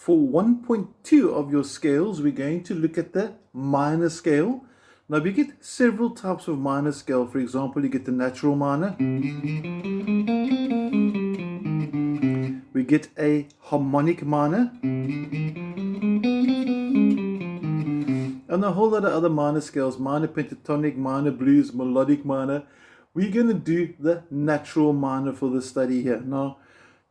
For 1.2 of your scales, we're going to look at the minor scale. Now we get several types of minor scale. For example, you get the natural minor. We get a harmonic minor. And a whole lot of other minor scales, minor pentatonic, minor blues, melodic minor. We're going to do the natural minor for this study here. Now,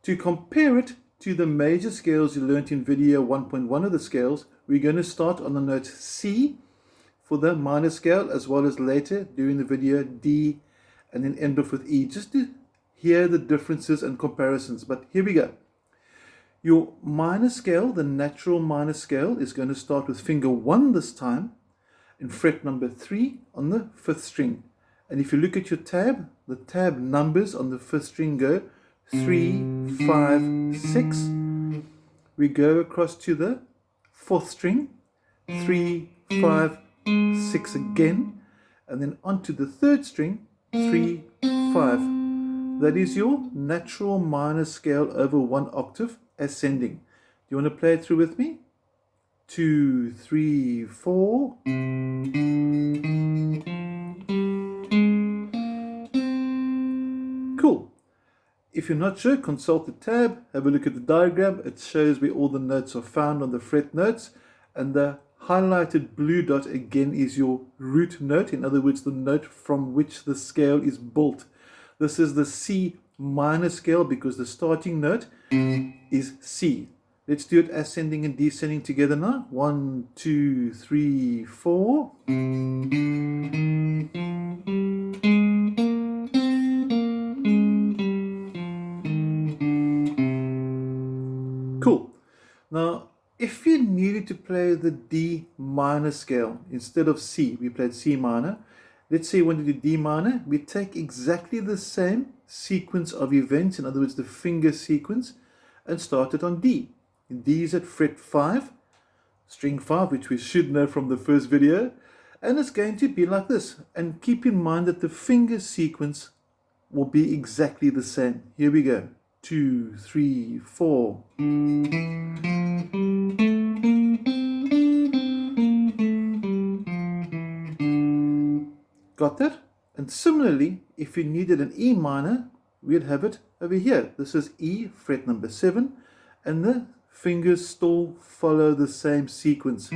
to compare it to the major scales you learned in video 1.1 of the scales, we're going to start on the note C for the minor scale, as well as later during the video D, and then end off with E, just to hear the differences and comparisons. But here we go. Your minor scale, the natural minor scale, is going to start with finger 1 this time and fret number 3 on the 5th string. And if you look at your tab, the tab numbers on the 5th string go 3, 5, 6. We go across to the 4th string, 3, 5, 6 again, and then onto the 3rd string, 3, 5. That is your natural minor scale over 1 octave ascending. Do you want to play it through with me? 2, 3, 4. Cool. If you're not sure, consult the tab, have a look at the diagram. It shows where all the notes are found on the fret notes, and the highlighted blue dot again is your root note, in other words the note from which the scale is built. This is the C minor scale because the starting note is C. Let's do it ascending and descending together now. 1, 2, 3, 4. Cool. Now, if you needed to play the D minor scale instead of C, we played C minor. Let's say you want to do D minor, we take exactly the same sequence of events, in other words, the finger sequence, and start it on D. D is at fret 5, string 5, which we should know from the first video, and it's going to be like this. And keep in mind that the finger sequence will be exactly the same. Here we go. 2, 3, 4. Got that? And similarly, if you needed an E minor, we'd have it over here. This is E, fret number 7, and the fingers still follow the same sequence.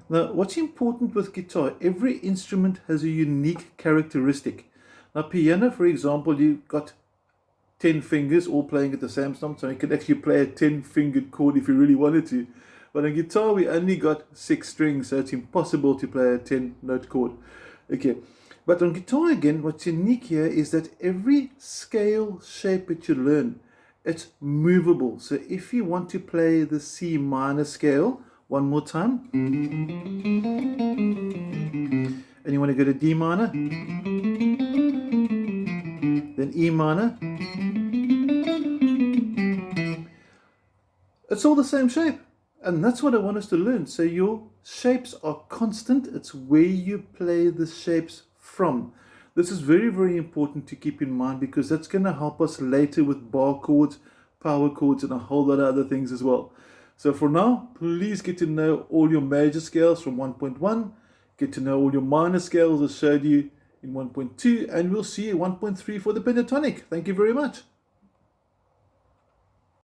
Now, what's important with guitar, every instrument has a unique characteristic. Now, piano, for example, you've got 10 fingers all playing at the same time, so you can actually play a 10-fingered chord if you really wanted to. But on guitar, we only got 6 strings, so it's impossible to play a 10-note chord. Okay, but on guitar again, what's unique here is that every scale shape that you learn, it's movable. So if you want to play the C minor scale, one more time, and you want to go to D minor, then E minor, it's all the same shape. And that's what I want us to learn. So your shapes are constant. It's where you play the shapes from. This is very, very important to keep in mind because that's going to help us later with bar chords, power chords, and a whole lot of other things as well. So for now, please get to know all your major scales from 1.1. Get to know all your minor scales I showed you in 1.2. And we'll see you 1.3 for the pentatonic. Thank you very much.